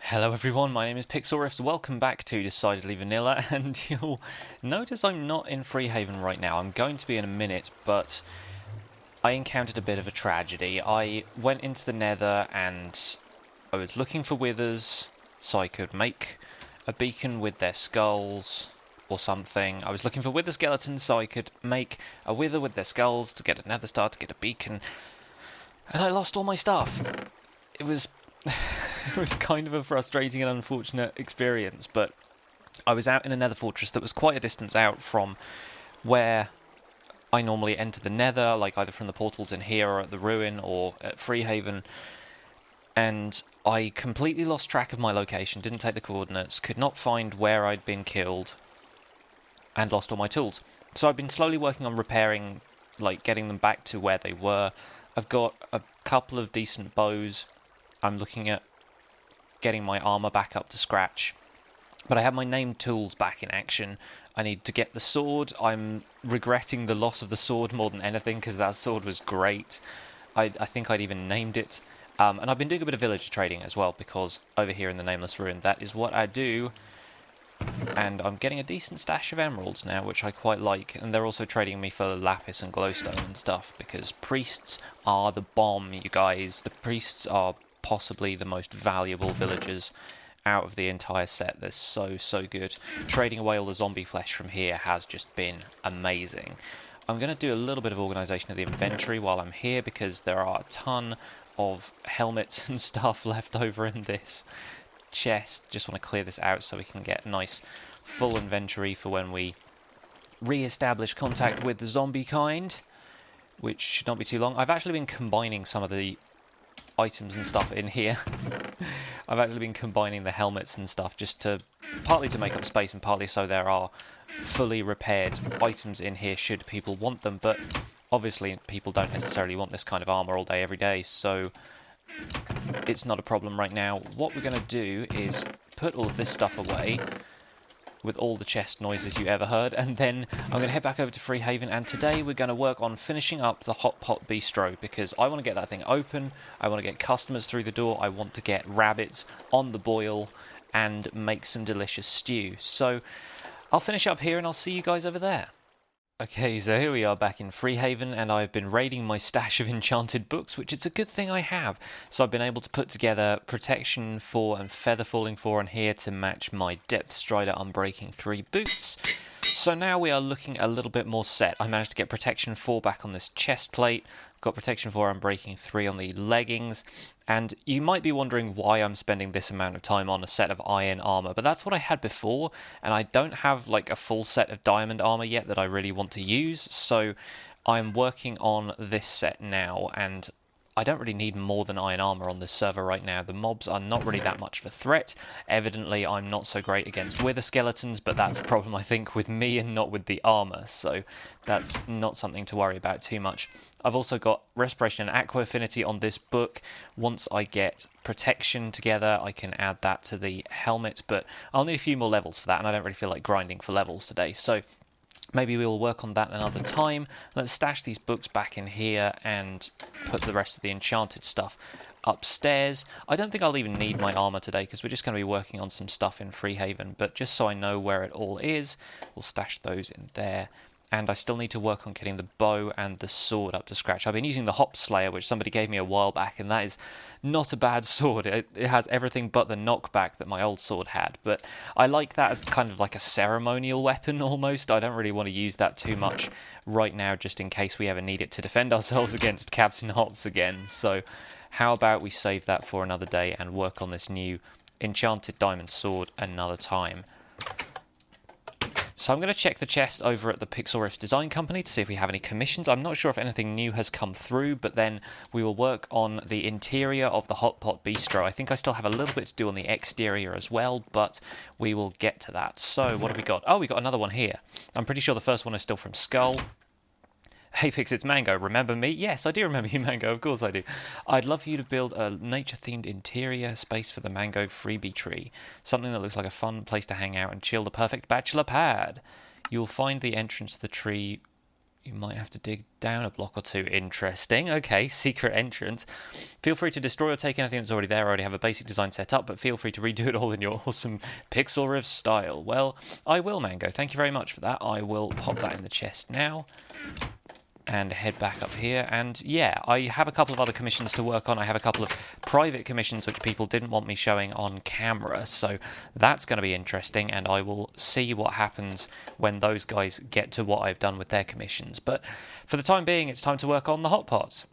Hello everyone, my name is Pixlriffs. Welcome back to Decidedly Vanilla, and you'll notice I'm not in Freehaven right now. I'm going to be in a minute, but I encountered a bit of a tragedy. I went into the Nether and I was looking for withers so I could make a beacon with their skulls or something. I was looking for wither skeletons so I could make a wither with their skulls to get a nether star to get a beacon, and I lost all my stuff. It was it was kind of a frustrating and unfortunate experience, but I was out in a nether fortress that was quite a distance out from where I normally enter the nether, like either from the portals in here or at the ruin or at Freehaven, and I completely lost track of my location, didn't take the coordinates, could not find where I'd been killed, and lost all my tools. So I've been slowly working on repairing, like getting them back to where they were. I've got a couple of decent bows. I'm looking at getting my armor back up to scratch, but I have my named tools back in action. I need to get the sword. I'm regretting the loss of the sword more than anything, because that sword was great. I think I'd even named it. And I've been doing a bit of villager trading as well, because over here in the Nameless Ruin, that is what I do. And I'm getting a decent stash of emeralds now, which I quite like. And they're also trading me for lapis and glowstone and stuff, because priests are the bomb, you guys. The priests are possibly the most valuable villagers out of the entire set. They're so good. Trading away all the zombie flesh from here has just been amazing. I'm going to do a little bit of organisation of the inventory while I'm here, because there are a ton of helmets and stuff left over in this chest. Just want to clear this out so we can get nice full inventory for when we re-establish contact with the zombie kind, which should not be too long. I've actually been combining some of the items and stuff in here. I've actually been combining the helmets and stuff just to partly to make up space and partly so there are fully repaired items in here should people want them, but obviously people don't necessarily want this kind of armor all day every day, so it's not a problem right now. What we're going to do is put all of this stuff away with all the chest noises you ever heard, and then I'm going to head back over to Freehaven, and today we're going to work on finishing up the Hot Pot Bistro, because I want to get that thing open, I want to get customers through the door, I want to get rabbits on the boil and make some delicious stew. So I'll finish up here and I'll see you guys over there. Okay, so here we are back in Freehaven, and I've been raiding my stash of enchanted books, which it's a good thing I have. So I've been able to put together Protection 4 and Feather Falling 4 on here to match my Depth Strider Unbreaking 3 boots. So now we are looking a little bit more set. I managed to get Protection 4 back on this chest plate, got Protection 4 Unbreaking 3 on the leggings, and you might be wondering why I'm spending this amount of time on a set of iron armor, but that's what I had before, and I don't have like a full set of diamond armor yet that I really want to use, so I'm working on this set now, and I don't really need more than iron armor on this server right now. The mobs are not really that much of a threat. Evidently, I'm not so great against wither skeletons, but that's a problem, I think, with me and not with the armor, so that's not something to worry about too much. I've also got Respiration and Aqua Affinity on this book. Once I get Protection together, I can add that to the helmet, but I'll need a few more levels for that, and I don't really feel like grinding for levels today, so maybe we'll work on that another time. Let's stash these books back in here and put the rest of the enchanted stuff upstairs. I don't think I'll even need my armor today, because we're just going to be working on some stuff in Freehaven, but just so I know where it all is, we'll stash those in there. And I still need to work on getting the bow and the sword up to scratch. I've been using the Hop Slayer, which somebody gave me a while back, and that is not a bad sword. It has everything but the knockback that my old sword had, but I like that as kind of like a ceremonial weapon almost. I don't really want to use that too much right now, just in case we ever need it to defend ourselves against Captain Hops again. So how about we save that for another day and work on this new enchanted diamond sword another time. So I'm going to check the chest over at the Pixlriffs Design Company to see if we have any commissions. I'm not sure if anything new has come through, but then we will work on the interior of the Hot Pot Bistro. I think I still have a little bit to do on the exterior as well, but we will get to that. So what have we got? Oh, we got another one here. I'm pretty sure the first one is still from Skull. Hey Pix, it's Mango. Remember me? Yes, I do remember you, Mango. Of course I do. I'd love for you to build a nature-themed interior space for the Mango freebie tree. Something that looks like a fun place to hang out and chill, the perfect bachelor pad. You'll find the entrance to the tree You might have to dig down a block or two. Interesting. Okay, secret entrance. Feel free to destroy or take anything that's already there. I already have a basic design set up, but feel free to redo it all in your awesome Pixlriffs style. Well, I will, Mango. Thank you very much for that. I will pop that in the chest now and head back up here. And yeah, I have a couple of other commissions to work on. I have a couple of private commissions which people didn't want me showing on camera, so that's going to be interesting, and I will see what happens when those guys get to what I've done with their commissions. But for the time being, it's time to work on the hot pots.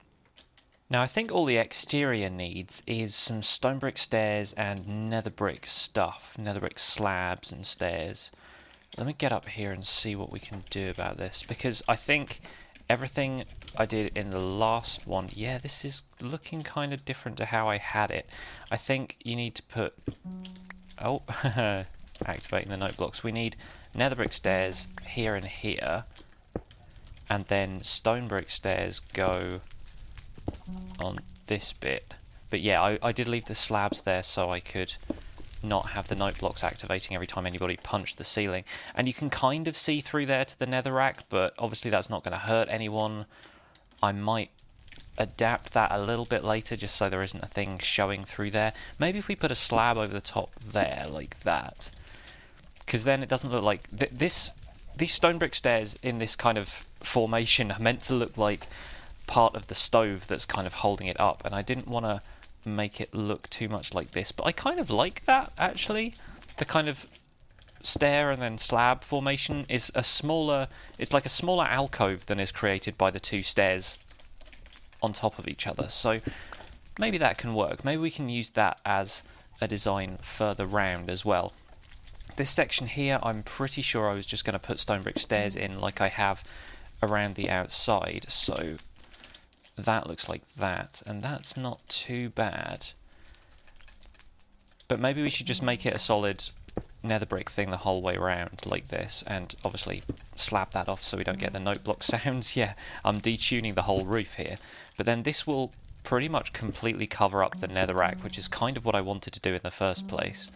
Now, I think all the exterior needs is some stone brick stairs and nether brick stuff, nether brick slabs and stairs. Let me get up here and see what we can do about this, because I think everything I did in the last one, yeah, this is looking kind of different to how I had it. I think you need to put... Oh, activating the note blocks. We need nether brick stairs here and here, and then stone brick stairs go on this bit. But yeah, I did leave the slabs there so I could not have the note blocks activating every time anybody punched the ceiling. And you can kind of see through there to the netherrack, but obviously that's not going to hurt anyone. I might adapt that a little bit later just so there isn't a thing showing through there. Maybe if we put a slab over the top there, like that. Because then it doesn't look like... these stone brick stairs in this kind of formation are meant to look like part of the stove that's kind of holding it up. And I didn't want to make it look too much like this, but I kind of like that, actually. The kind of stair and then slab formation is a smaller... It's like a smaller alcove than is created by the two stairs on top of each other. So maybe that can work. Maybe we can use that as a design further round as well. This section here, I'm pretty sure I was just going to put stone brick stairs in like I have around the outside. So that looks like that, and that's not too bad. But maybe we should just make it a solid nether brick thing the whole way around, like this, and obviously slab that off so we don't get the note block sounds. Yeah, I'm detuning the whole roof here. But then this will pretty much completely cover up the netherrack, which is kind of what I wanted to do in the first place.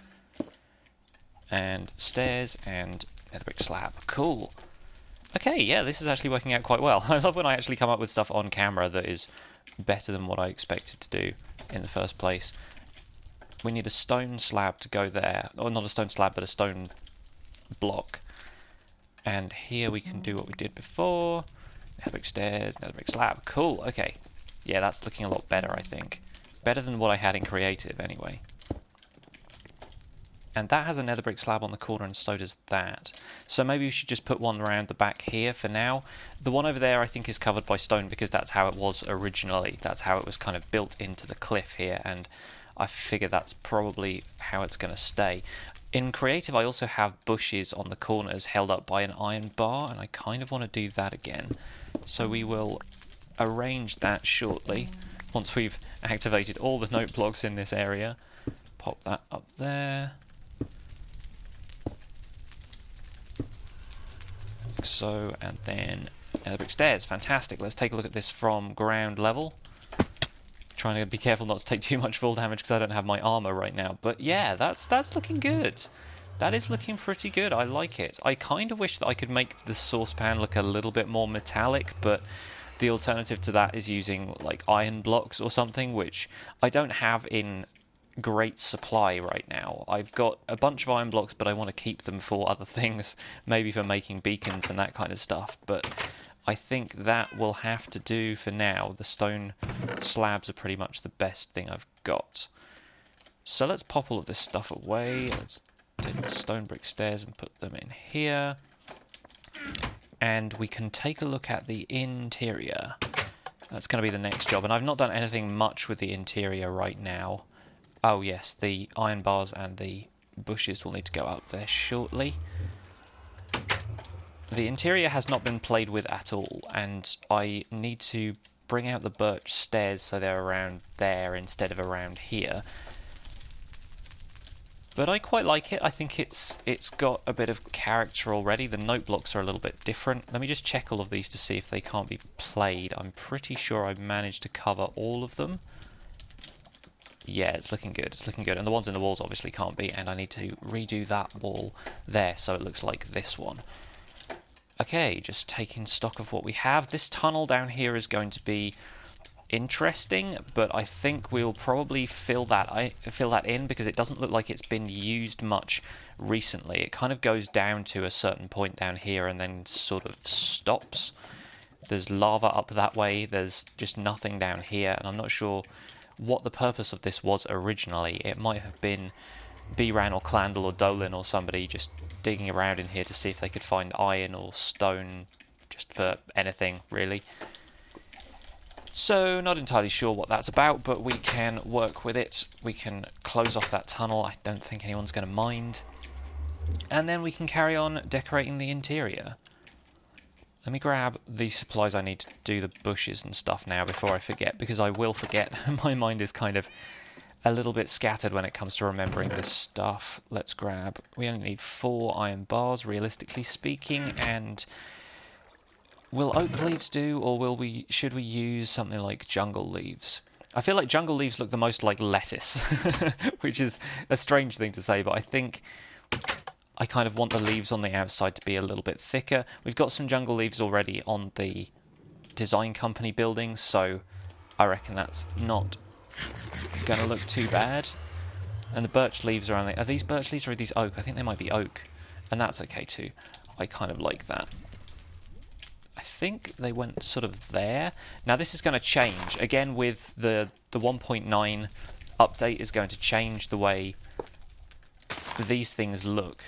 And stairs and nether brick slab. Cool. Okay, yeah, this is actually working out quite well. I love when I actually come up with stuff on camera that is better than what I expected to do in the first place. We need a stone slab to go there. Or not a stone slab, but a stone block. And here we can do what we did before. Nether brick stairs, nether brick slab. Cool, okay. Yeah, that's looking a lot better, I think. Better than what I had in creative, anyway. And that has a nether brick slab on the corner, and so does that. So maybe we should just put one around the back here for now. The one over there I think is covered by stone because that's how it was originally. That's how it was kind of built into the cliff here, and I figure that's probably how it's going to stay. In creative I also have bushes on the corners held up by an iron bar, and I kind of want to do that again. So we will arrange that shortly once we've activated all the note blocks in this area. Pop that up there. So, and then nether brick stairs. Fantastic. Let's take a look at this from ground level. Trying to be careful not to take too much fall damage because I don't have my armor right now. But yeah, that's looking good. That is looking pretty good. I like it. I kind of wish that I could make the saucepan look a little bit more metallic, but the alternative to that is using like iron blocks or something, which I don't have in great supply right now. I've got a bunch of iron blocks, but I want to keep them for other things, maybe for making beacons and that kind of stuff, but I think that will have to do for now. The stone slabs are pretty much the best thing I've got. So let's pop all of this stuff away. Let's take the stone brick stairs and put them in here. And we can take a look at the interior. That's going to be the next job, and I've not done anything much with the interior right now. Oh yes, the iron bars and the bushes will need to go up there shortly. The interior has not been played with at all, and I need to bring out the birch stairs so they're around there instead of around here. But I quite like it. I think it's got a bit of character already. The note blocks are a little bit different. Let me just check all of these to see if they can't be played. I'm pretty sure I've managed to cover all of them. Yeah, it's looking good, it's looking good. And the ones in the walls obviously can't be, and I need to redo that wall there so it looks like this one. Okay, just taking stock of what we have. This tunnel down here is going to be interesting, but I think we'll probably fill that in because it doesn't look like it's been used much recently. It kind of goes down to a certain point down here and then sort of stops. There's lava up that way, there's just nothing down here, and I'm not sure what the purpose of this was originally. It might have been B-Ran or Clandle or Dolan or somebody just digging around in here to see if they could find iron or stone, just for anything, really. So, not entirely sure what that's about, but we can work with it. We can close off that tunnel. I don't think anyone's going to mind. And then we can carry on decorating the interior. Let me grab the supplies I need to do the bushes and stuff now before I forget, because I will forget. My mind is kind of a little bit scattered when it comes to remembering this stuff. Let's grab... We only need 4 iron bars, realistically speaking, and... Will oak leaves do, or should we use something like jungle leaves? I feel like jungle leaves look the most like lettuce, which is a strange thing to say, but I think I kind of want the leaves on the outside to be a little bit thicker. We've got some jungle leaves already on the design company building, so I reckon that's not going to look too bad. And the birch leaves are these birch leaves or are these oak? I think they might be oak, and that's okay too. I kind of like that. I think they went sort of there. Now this is going to change. Again, with the 1.9 update is going to change the way these things look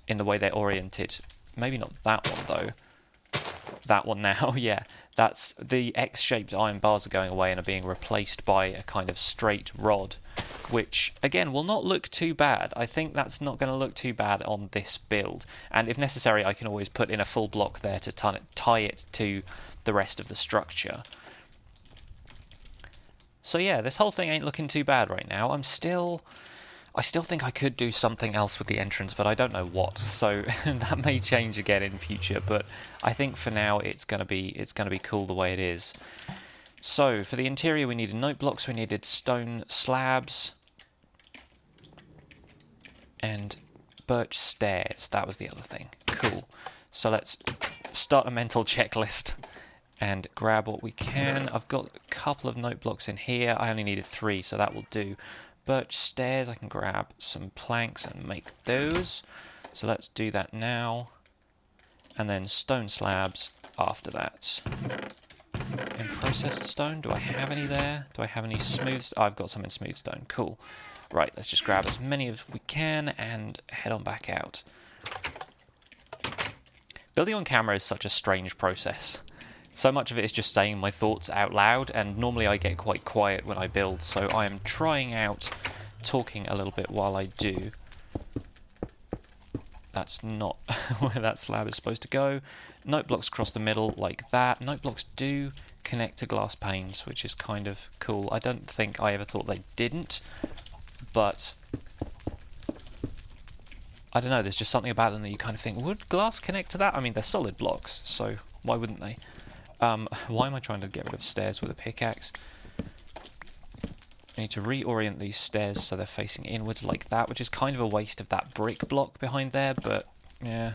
in the way they're oriented. Maybe not that one though. That one now, yeah. That's the X-shaped iron bars are going away and are being replaced by a kind of straight rod, which, again, will not look too bad. I think that's not going to look too bad on this build. And if necessary, I can always put in a full block there to tie it to the rest of the structure. So yeah, this whole thing ain't looking too bad right now. I still think I could do something else with the entrance, but I don't know what. So that may change again in future, but I think for now it's gonna be cool the way it is. So for the interior we needed note blocks, we needed stone slabs, and birch stairs. That was the other thing. Cool. So let's start a mental checklist and grab what we can. I've got a couple of note blocks in here. I only needed 3, so that will do. Birch stairs, I can grab some planks and make those. So let's do that now. And then stone slabs after that. In processed stone, do I have any there? Do I have any smooth? Oh, I've got some in smooth stone. Cool. Right, let's just grab as many as we can and head on back out. Building on camera is such a strange process. So much of it is just saying my thoughts out loud, and normally I get quite quiet when I build, so I am trying out talking a little bit while I do. That's not where that slab is supposed to go. Note blocks across the middle like that. Note blocks do connect to glass panes, which is kind of cool. I don't think I ever thought they didn't, but I don't know, there's just something about them that you kind of think, would glass connect to that? I mean, they're solid blocks, so why wouldn't they? Why am I trying to get rid of stairs with a pickaxe? I need to reorient these stairs so they're facing inwards like that, which is kind of a waste of that brick block behind there, but yeah.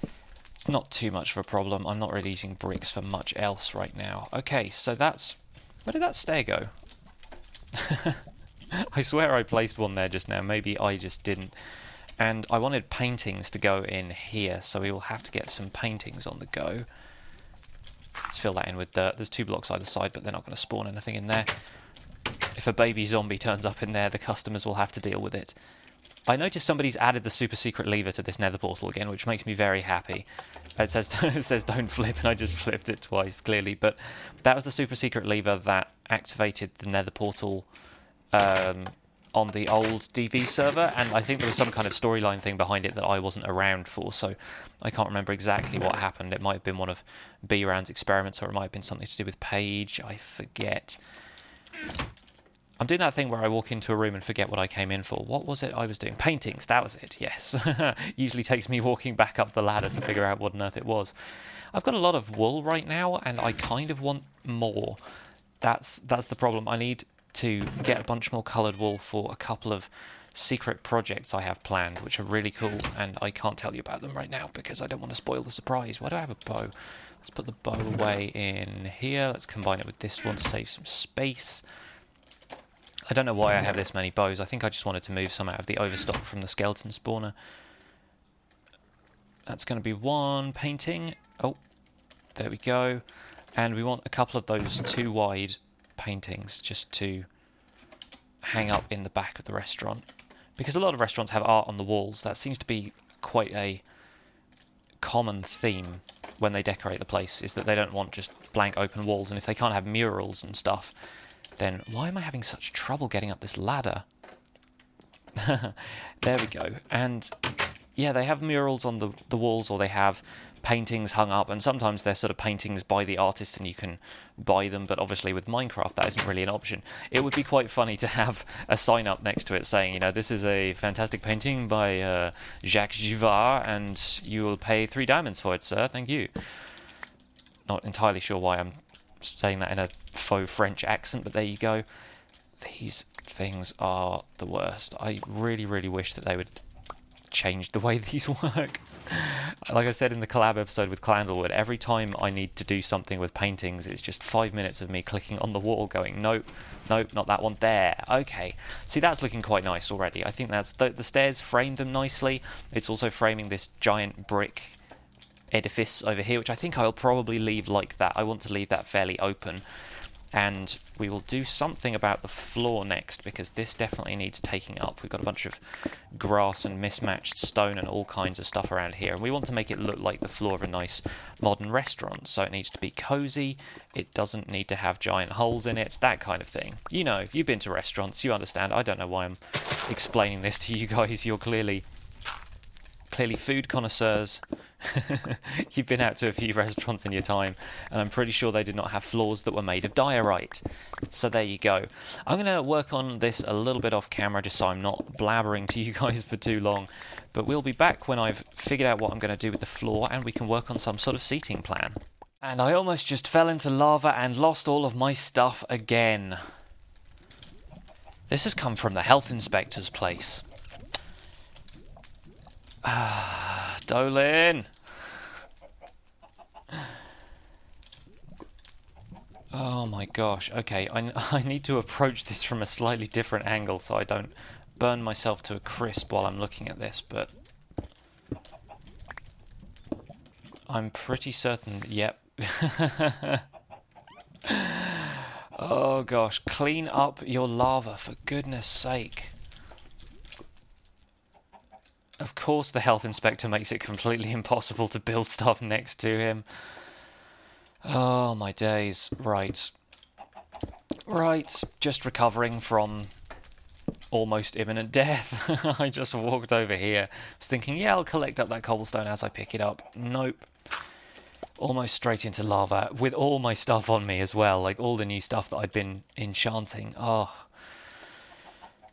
It's not too much of a problem. I'm not really using bricks for much else right now. Okay, so that's... Where did that stair go? I swear I placed one there just now. Maybe I just didn't. And I wanted paintings to go in here, so we will have to get some paintings on the go. Let's fill that in with dirt. There's 2 blocks either side, but they're not going to spawn anything in there. If a baby zombie turns up in there, the customers will have to deal with it. I noticed somebody's added the super secret lever to this nether portal again, which makes me very happy. It says don't flip, and I just flipped it twice, clearly. But that was the super secret lever that activated the nether portal on the old DV server, and I think there was some kind of storyline thing behind it that I wasn't around for, so I can't remember exactly what happened. It might have been one of B-Round's experiments, or it might have been something to do with Paige. I forget. I'm doing that thing where I walk into a room and forget what I came in for. What was it I was doing? Paintings, that was it, yes. Usually takes me walking back up the ladder to figure out what on earth it was. I've got a lot of wool right now, and I kind of want more. That's the problem. I need to get a bunch more coloured wool for a couple of secret projects I have planned, which are really cool, and I can't tell you about them right now because I don't want to spoil the surprise. Why do I have a bow? Let's put the bow away in here. Let's combine it with this one to save some space. I don't know why I have this many bows. I think I just wanted to move some out of the overstock from the skeleton spawner. That's going to be one painting. Oh, there we go. And we want a couple of those 2 wide paintings just to hang up in the back of the restaurant. Because a lot of restaurants have art on the walls. That seems to be quite a common theme when they decorate the place, is that they don't want just blank open walls. And if they can't have murals and stuff, then why am I having such trouble getting up this ladder? There we go. And yeah, they have murals on the walls, or they have paintings hung up, and sometimes they're sort of paintings by the artist and you can buy them, but obviously with Minecraft that isn't really an option. It would be quite funny to have a sign up next to it saying, you know, this is a fantastic painting by Jacques Givard and you will pay 3 diamonds for it, sir, thank you. Not entirely sure why I'm saying that in a faux French accent, but there you go. These things are the worst. I really, really wish that they would change the way these work. Like I said in the collab episode with Clandlewood, every time I need to do something with paintings, it's just 5 minutes of me clicking on the wall going, nope, nope, not that one, there, okay. See, that's looking quite nice already. I think that's, the stairs frame them nicely. It's also framing this giant brick edifice over here, which I think I'll probably leave like that. I want to leave that fairly open. And we will do something about the floor next, because this definitely needs taking up. We've got a bunch of grass and mismatched stone and all kinds of stuff around here. And we want to make it look like the floor of a nice modern restaurant. So it needs to be cozy. It doesn't need to have giant holes in it, that kind of thing. You know, you've been to restaurants, you understand. I don't know why I'm explaining this to you guys. You're clearly food connoisseurs. You've been out to a few restaurants in your time, and I'm pretty sure they did not have floors that were made of diorite. So there you go. I'm going to work on this a little bit off camera just so I'm not blabbering to you guys for too long, but we'll be back when I've figured out what I'm going to do with the floor and we can work on some sort of seating plan. And I almost just fell into lava and lost all of my stuff again. This has come from the health inspector's place. Dolan! Oh my gosh, okay, I need to approach this from a slightly different angle so I don't burn myself to a crisp while I'm looking at this, but I'm pretty certain, yep. Oh gosh, clean up your lava, for goodness sake. Of course the health inspector makes it completely impossible to build stuff next to him. Oh my days. Right. Right, just recovering from almost imminent death. I just walked over here. I was thinking, yeah, I'll collect up that cobblestone as I pick it up. Nope. Almost straight into lava, with all my stuff on me as well, like all the new stuff that I'd been enchanting. Oh.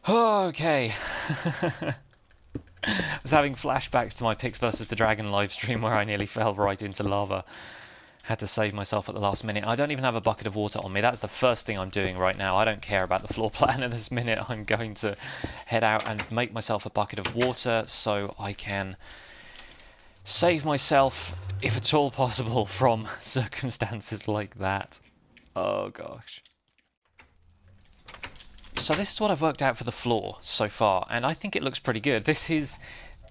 Okay. I was having flashbacks to my Pix vs. the Dragon livestream where I nearly fell right into lava. Had to save myself at the last minute. I don't even have a bucket of water on me. That's the first thing I'm doing right now. I don't care about the floor plan at this minute. I'm going to head out and make myself a bucket of water so I can save myself, if at all possible, from circumstances like that. Oh gosh. So this is what I've worked out for the floor so far, and I think it looks pretty good. This is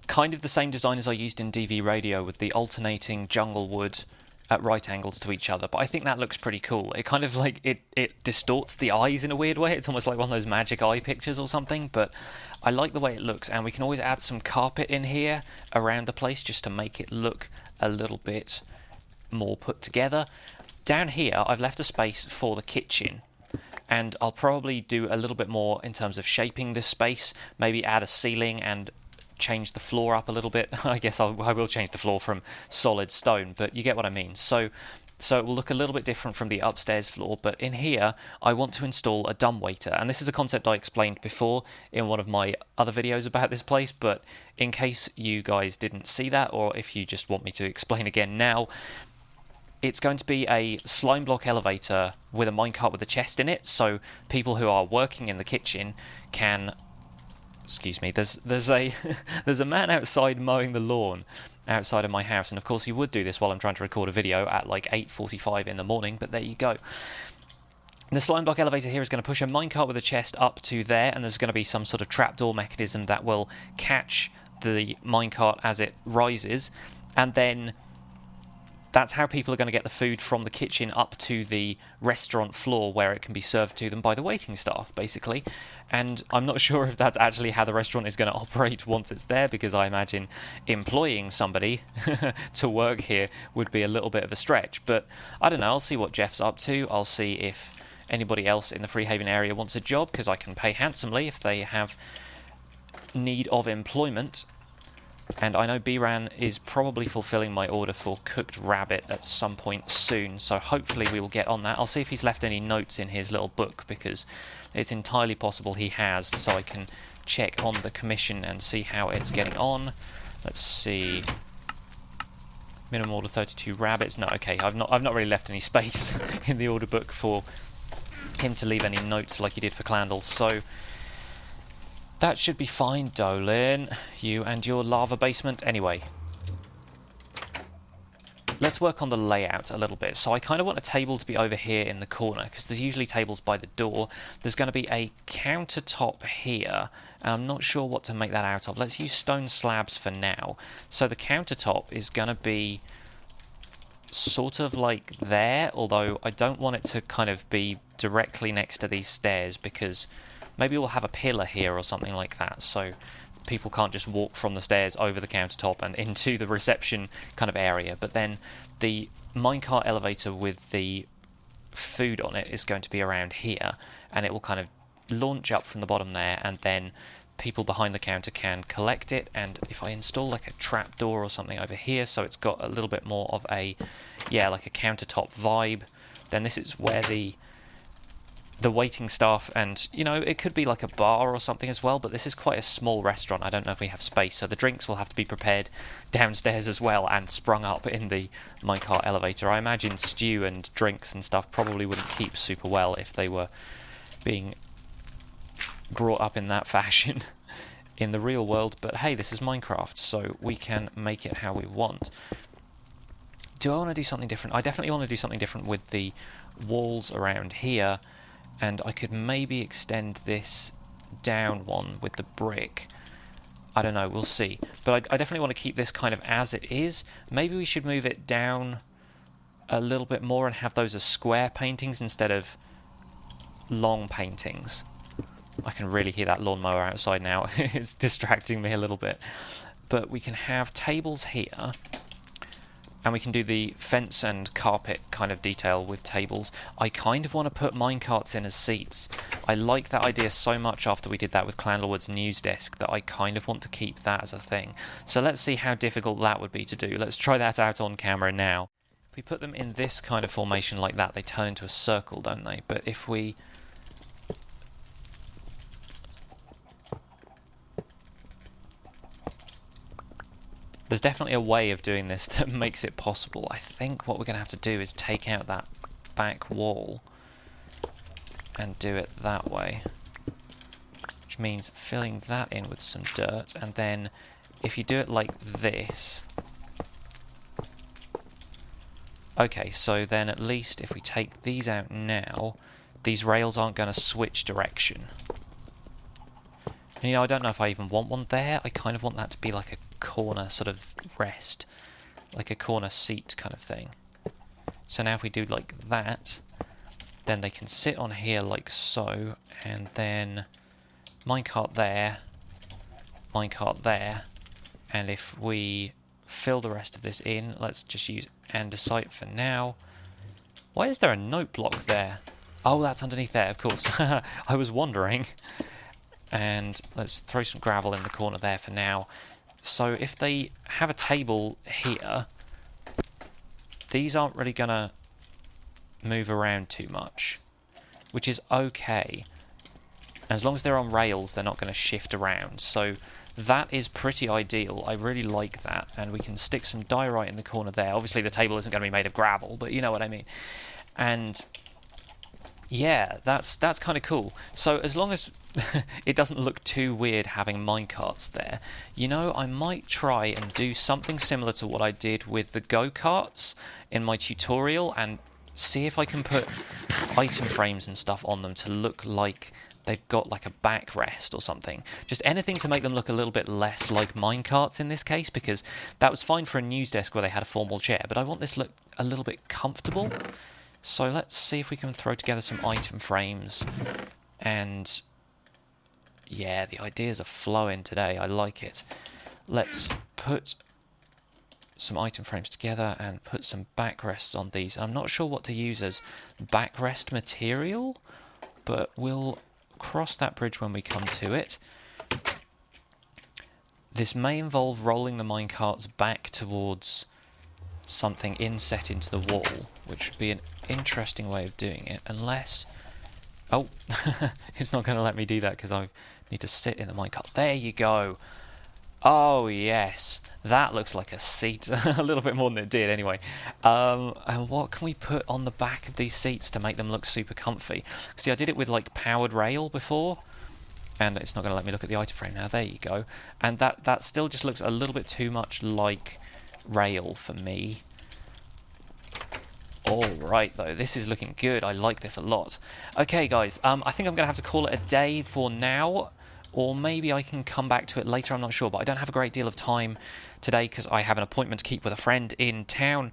kind of the same design as I used in DV Radio with the alternating jungle wood at right angles to each other, but I think that looks pretty cool. It kind of like, it distorts the eyes in a weird way. It's almost like one of those magic eye pictures or something, but I like the way it looks, and we can always add some carpet in here around the place just to make it look a little bit more put together. Down here, I've left a space for the kitchen, and I'll probably do a little bit more in terms of shaping this space, maybe add a ceiling and change the floor up a little bit. I guess I will change the floor from solid stone, but you get what I mean. So it will look a little bit different from the upstairs floor, but in here I want to install a dumbwaiter, and this is a concept I explained before in one of my other videos about this place, but in case you guys didn't see that, or if you just want me to explain again now, it's going to be a slime block elevator with a minecart with a chest in it, so people who are working in the kitchen can excuse me, there's a there's a man outside mowing the lawn outside of my house, and of course he would do this while I'm trying to record a video at like 8:45 in the morning, but there you go. The slime block elevator here is going to push a minecart with a chest up to there, and there's going to be some sort of trapdoor mechanism that will catch the minecart as it rises, and then that's how people are going to get the food from the kitchen up to the restaurant floor where it can be served to them by the waiting staff, basically. And I'm not sure if that's actually how the restaurant is going to operate once it's there, because I imagine employing somebody to work here would be a little bit of a stretch. But I don't know, I'll see what Jeff's up to. I'll see if anybody else in the Freehaven area wants a job, because I can pay handsomely if they have need of employment. And I know B-Ran is probably fulfilling my order for cooked rabbit at some point soon, so hopefully we will get on that. I'll see if he's left any notes in his little book, because it's entirely possible he has, so I can check on the commission and see how it's getting on. Let's see. Minimum order 32 rabbits. No, okay, I've not really left any space in the order book for him to leave any notes like he did for Clandle, so that should be fine, Dolan. You and your lava basement. Anyway, let's work on the layout a little bit. So I kind of want a table to be over here in the corner, because there's usually tables by the door. There's going to be a countertop here, and I'm not sure what to make that out of. Let's use stone slabs for now. So the countertop is going to be sort of like there, although I don't want it to kind of be directly next to these stairs, because maybe we'll have a pillar here or something like that, so people can't just walk from the stairs over the countertop and into the reception kind of area. But then the minecart elevator with the food on it is going to be around here, and it will kind of launch up from the bottom there, and then people behind the counter can collect it. And if I install like a trapdoor or something over here, so it's got a little bit more of a, yeah, like a countertop vibe, then this is where the waiting staff, and you know, it could be like a bar or something as well, but this is quite a small restaurant. I don't know if we have space, so the drinks will have to be prepared downstairs as well and sprung up in the minecart elevator. I imagine stew and drinks and stuff probably wouldn't keep super well if they were being brought up in that fashion in the real world, but hey, this is Minecraft, so we can make it how we want. Do I want to do something different? I definitely want to do something different with the walls around here. And I could maybe extend this down one with the brick. I don't know, we'll see. But I definitely want to keep this kind of as it is. Maybe we should move it down a little bit more and have those as square paintings instead of long paintings. I can really hear that lawnmower outside now. It's distracting me a little bit. But we can have tables here. And we can do the fence and carpet kind of detail with tables. I kind of want to put minecarts in as seats. I like that idea so much after we did that with Clandlewood's news desk that I kind of want to keep that as a thing. So let's see how difficult that would be to do. Let's try that out on camera now. If we put them in this kind of formation like that, they turn into a circle, don't they? But if we... There's definitely a way of doing this that makes it possible. I think what we're going to have to do is take out that back wall and do it that way. Which means filling that in with some dirt, and then if you do it like this... Okay, so then at least if we take these out now, these rails aren't going to switch direction. And you know, I don't know if I even want one there. I kind of want that to be like a corner sort of rest, like a corner seat kind of thing. So now if we do like that, then they can sit on here like so, and then minecart there, and if we fill the rest of this in, let's just use andesite for now. Why is there a note block there? Oh, that's underneath there, of course. I was wondering. And let's throw some gravel in the corner there for now. So if they have a table here, these aren't really going to move around too much, which is okay. As long as they're on rails, they're not going to shift around. So that is pretty ideal. I really like that. And we can stick some diorite in the corner there. Obviously the table isn't going to be made of gravel, but you know what I mean. And Yeah, that's kind of cool. So as long as it doesn't look too weird having minecarts there, I might try and do something similar to what I did with the go-karts in my tutorial and see if I can put item frames and stuff on them to look like they've got like a backrest or something. Just anything to make them look a little bit less like minecarts in this case, because that was fine for a news desk where they had a formal chair, but I want this to look a little bit comfortable. So let's see if we can throw together some item frames. And yeah, the ideas are flowing today. I like it. Let's put some item frames together and put some backrests on these. I'm not sure what to use as backrest material, but we'll cross that bridge when we come to it. This may involve rolling the minecarts back towards something inset into the wall, which would be an interesting way of doing it, unless... Oh, it's not going to let me do that because I need to sit in the minecart. There you go. Oh, yes. That looks like a seat. A little bit more than it did, anyway. And what can we put on the back of these seats to make them look super comfy? See, I did it with, like, powered rail before, and it's not going to let me look at the item frame now. There you go. And that still just looks a little bit too much like rail for me. Alright though, this is looking good. I like this a lot. Okay guys, I think I'm going to have to call it a day for now, or maybe I can come back to it later, I'm not sure, but I don't have a great deal of time today because I have an appointment to keep with a friend in town.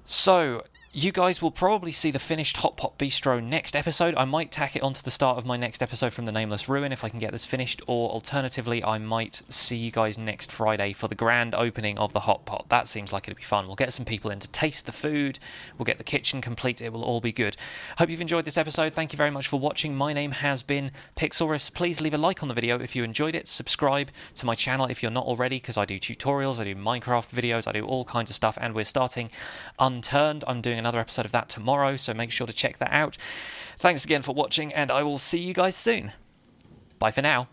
So, you guys will probably see the finished Hot Pot Bistro next episode. I might tack it onto the start of my next episode from the Nameless Ruin if I can get this finished, or alternatively I might see you guys next Friday for the grand opening of the Hot Pot. That seems like it'll be fun. We'll get some people in to taste the food, we'll get the kitchen complete, it will all be good. Hope you've enjoyed this episode. Thank you very much for watching. My name has been Pixlriffs. Please leave a like on the video if you enjoyed it. Subscribe to my channel if you're not already, because I do tutorials, I do Minecraft videos, I do all kinds of stuff, and we're starting Unturned. I'm doing another episode of that tomorrow, so make sure to check that out. Thanks again for watching, and I will see you guys soon. Bye for now.